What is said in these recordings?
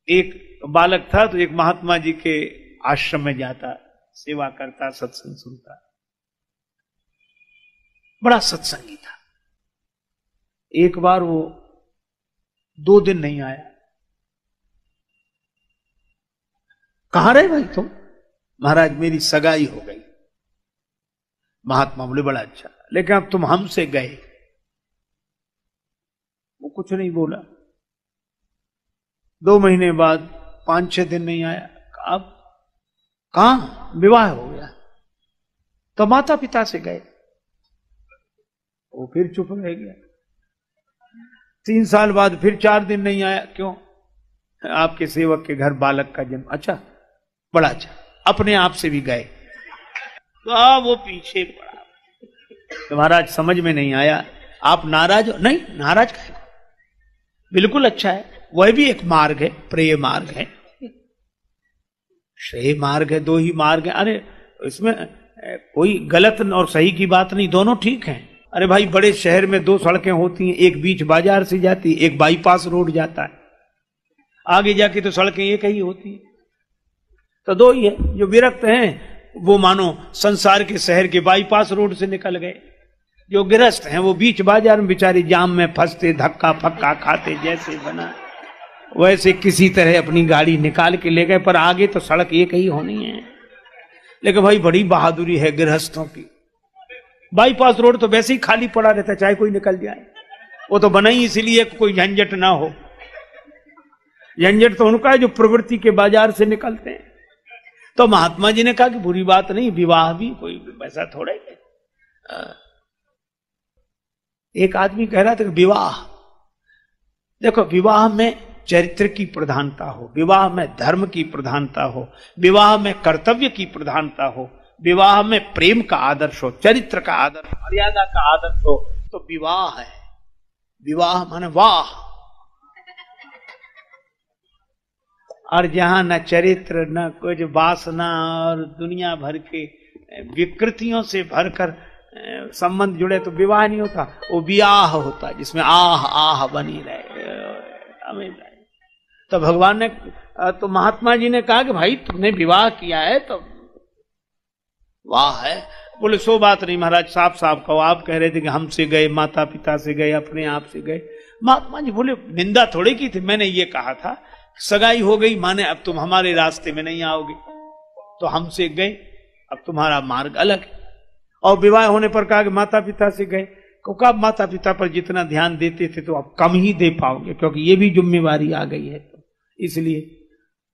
एक बालक था तो एक महात्मा जी के आश्रम में जाता, सेवा करता, सत्संग सुनता, बड़ा सत्संगी था। एक बार वो 2 दिन नहीं आया। कहां रहे भाई तुम? महाराज मेरी सगाई हो गई। महात्मा बोले बड़ा अच्छा, लेकिन अब तुम हमसे गए। वो कुछ नहीं बोला। 2 महीने बाद 5-6 दिन नहीं आया। अब कहां? विवाह हो गया। तो माता पिता से गए। वो फिर चुप रह गया। 3 साल बाद फिर 4 दिन नहीं आया। क्यों? आपके सेवक के घर बालक का जन्म। अच्छा, बड़ा अच्छा, अपने आप से भी गए। तो वो पीछे पड़ा। तो महाराज समझ में नहीं आया, आप नाराज हो? नहीं, नाराज का बिल्कुल अच्छा है। वह भी एक मार्ग है, प्रेय मार्ग है, श्रेय मार्ग है, 2 ही मार्ग है। अरे इसमें कोई गलत और सही की बात नहीं, दोनों ठीक हैं। अरे भाई बड़े शहर में 2 सड़कें होती हैं, एक बीच बाजार से जाती, एक बाईपास रोड जाता है। आगे जाके तो सड़कें एक ही होती है। तो 2 ही है। जो विरक्त हैं वो मानो संसार के शहर के बाईपास रोड से निकल गए। जो गृहस्थ हैं वो बीच बाजार में बेचारे जाम में फंसते, धक्का फक्का खाते, जैसे बना वैसे किसी तरह अपनी गाड़ी निकाल के ले गए। पर आगे तो सड़क एक ही होनी है। लेकिन भाई बड़ी बहादुरी है गृहस्थों की। बाईपास रोड तो वैसे ही खाली पड़ा रहता, चाहे कोई निकल जाए। वो तो बना ही इसलिए कोई झंझट ना हो। झंझट तो उनका है जो प्रवृत्ति के बाजार से निकलते हैं। तो महात्मा जी ने कहा कि बुरी बात नहीं, विवाह भी कोई वैसा थोड़ा ही है। एक आदमी कह रहा था कि विवाह, देखो विवाह में चरित्र की प्रधानता हो, विवाह में धर्म की प्रधानता हो, विवाह में कर्तव्य की प्रधानता हो, विवाह में प्रेम का आदर्श हो, चरित्र का आदर्श, मर्यादा का आदर्श हो, तो विवाह है। विवाह माने वाह। और जहां न चरित्र न कुछ वासना और दुनिया भर के विकृतियों से भरकर संबंध जुड़े तो विवाह नहीं होता, वो ब्याह होता जिसमें आह आह बनी रहे। तो भगवान ने, तो महात्मा जी ने कहा कि भाई तुमने विवाह किया है तो वाह है। बोले सो बात नहीं महाराज, साफ साफ कहो। आप कह रहे थे कि हमसे गए, माता पिता से गए, अपने आप से गए। महात्मा जी बोले निंदा थोड़ी की थी, मैंने ये कहा था सगाई हो गई माने अब तुम हमारे रास्ते में नहीं आओगे, तो हमसे गए, अब तुम्हारा मार्ग अलग है। और विवाह होने पर कहा कि माता पिता से गए, क्योंकि आप माता पिता पर जितना ध्यान देते थे तो आप कम ही दे पाओगे, क्योंकि ये भी जिम्मेवारी आ गई है इसलिए।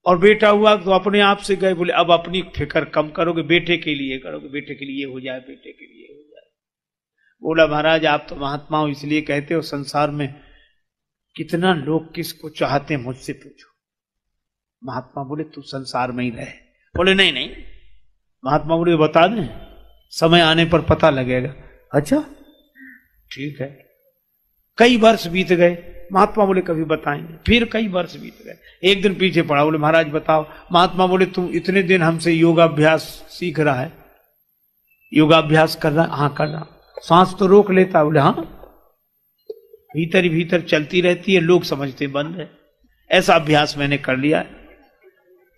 और बेटा हुआ तो अपने आप से गए, बोले अब अपनी फिक्र कम करोगे, बेटे के लिए करोगे, बेटे के लिए हो जाए, बेटे के लिए हो जाए। बोला महाराज आप तो महात्मा हो इसलिए कहते हो, संसार में कितना लोग किसको चाहते हैं मुझसे पूछो। महात्मा बोले तू संसार में ही रहे। बोले नहीं नहीं। महात्मा बोले बता दें, समय आने पर पता लगेगा। अच्छा ठीक है। कई वर्ष बीत गए। महात्मा बोले कभी बताएंगे। फिर कई वर्ष बीत गए। एक दिन पीछे पड़ा, बोले महाराज बताओ। महात्मा बोले तुम इतने दिन हमसे योगाभ्यास सीख रहा है, योगाभ्यास कर रहा? हाँ कर रहा। सांस तो रोक लेता? बोले हाँ, भीतर ही भीतर चलती रहती है, लोग समझते बंद है, ऐसा अभ्यास मैंने कर लिया है।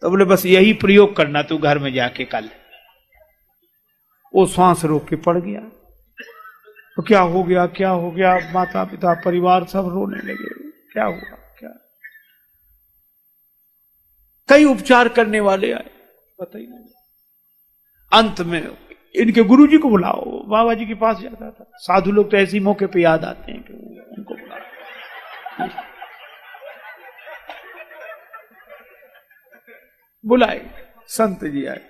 तो बोले बस यही प्रयोग करना तू घर में जाके कल। वो सांस रोक के पड़ गया। तो क्या हो गया, क्या हो गया? माता पिता परिवार सब रोने लगे। क्या हुआ? क्या? कई उपचार करने वाले आए, पता ही नहीं। अंत में इनके गुरुजी को बुलाओ, बाबा जी के पास जाता था। साधु लोग तो ऐसे मौके पे याद आते हैं कि उनको बुलाओ। बुलाए, संत जी आए।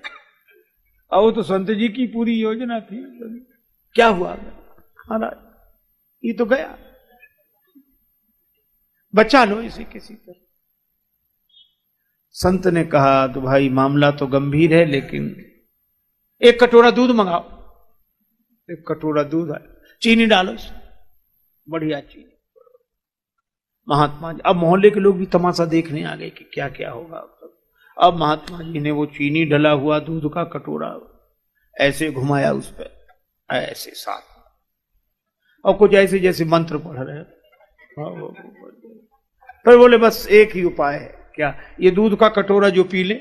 और वो तो संत जी की पूरी योजना थी। क्या हुआ महाराज? ये तो गया, बचा लो इसे किसी तरह। संत ने कहा तो भाई मामला तो गंभीर है, लेकिन 1 कटोरा दूध मंगाओ। 1 कटोरा दूध है, चीनी डालो इसमें, बढ़िया चीनी। महात्मा जी, अब मोहल्ले के लोग भी तमाशा देखने आ गए कि क्या क्या होगा। अब महात्मा जी ने वो चीनी डला हुआ दूध का कटोरा ऐसे घुमाया उस पर, ऐसे साथ, और कुछ ऐसे जैसे मंत्र पढ़ रहे। पर बोले बस एक ही उपाय है। क्या ये दूध का कटोरा जो पी ले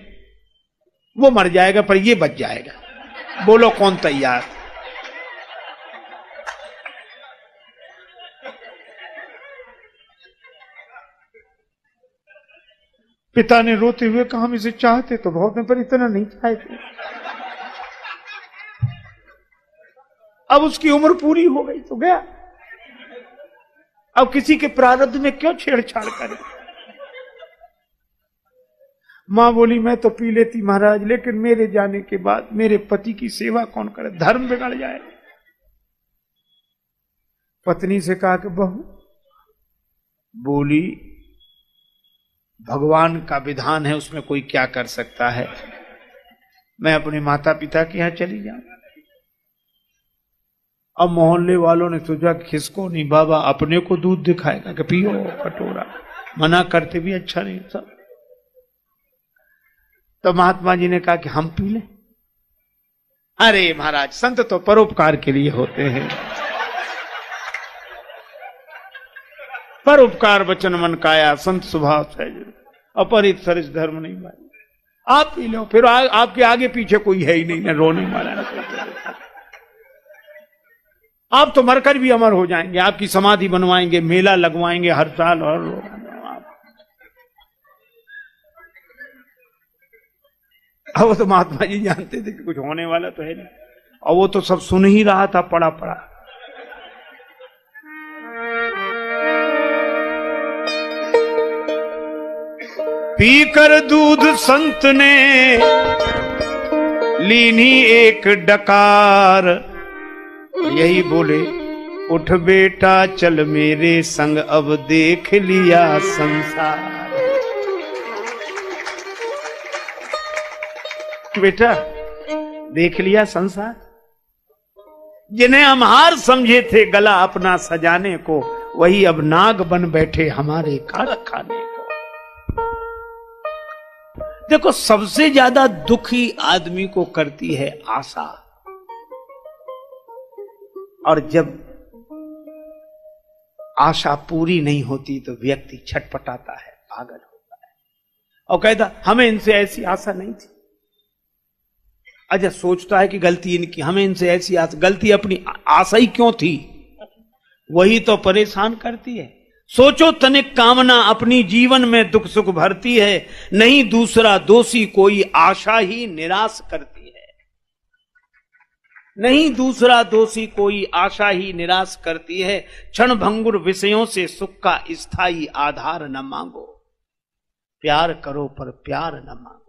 वो मर जाएगा पर ये बच जाएगा। बोलो कौन तैयार? पिता ने रोते हुए कहा हम इसे चाहते तो बहुत हैं पर इतना नहीं चाहते। अब उसकी उम्र पूरी हो गई तो गया, अब किसी के प्रारब्ध में क्यों छेड़छाड़ करे। मां बोली मैं तो पी लेती महाराज, लेकिन मेरे जाने के बाद मेरे पति की सेवा कौन करे, धर्म बिगड़ जाए। पत्नी से कहा कि बहू, बोली भगवान का विधान है, उसमें कोई क्या कर सकता है, मैं अपने माता पिता के यहां चली जाऊं। अब मोहल्ले वालों ने सोचा किसको नहीं बाबा अपने को दूध दिखाएगा कि पियो कटोरा, मना करते भी अच्छा नहीं सब। तो महात्मा जी ने कहा कि हम पी लें। अरे महाराज संत तो परोपकार के लिए होते हैं, परोपकार वचन मन काया संत स्वभाव सहज, अपरित सरिस धर्म नहीं भाई। आप पी लो, फिर आपके आगे पीछे कोई है ही नहीं, ना रोने वाला ना कोई। आप तो मरकर भी अमर हो जाएंगे, आपकी समाधि बनवाएंगे, मेला लगवाएंगे हर साल। और अब वो तो महात्मा जी जानते थे कि कुछ होने वाला तो है नहीं, और वो तो सब सुन ही रहा था पड़ा पड़ा। पीकर दूध संत ने लीनी एक डकार, यही बोले उठ बेटा चल मेरे संग अब देख लिया संसार। बेटा देख लिया संसार, जिन्हें हम हार समझे थे गला अपना सजाने को, वही अब नाग बन बैठे हमारे काट खाने को। देखो सबसे ज्यादा दुखी आदमी को करती है आशा, और जब आशा पूरी नहीं होती तो व्यक्ति छटपटाता है, पागल होता है और कहता हमें इनसे ऐसी आशा नहीं थी। अच्छा सोचता है कि गलती इनकी, हमें इनसे ऐसी आशा, गलती अपनी आशा ही क्यों थी, वही तो परेशान करती है। सोचो तनिक कामना अपनी जीवन में दुख सुख भरती है, नहीं दूसरा दोषी कोई आशा ही निराश करती है। नहीं दूसरा दोषी कोई आशा ही निराश करती है। क्षण भंगुर विषयों से सुख का स्थायी आधार न मांगो, प्यार करो पर प्यार न मांगो।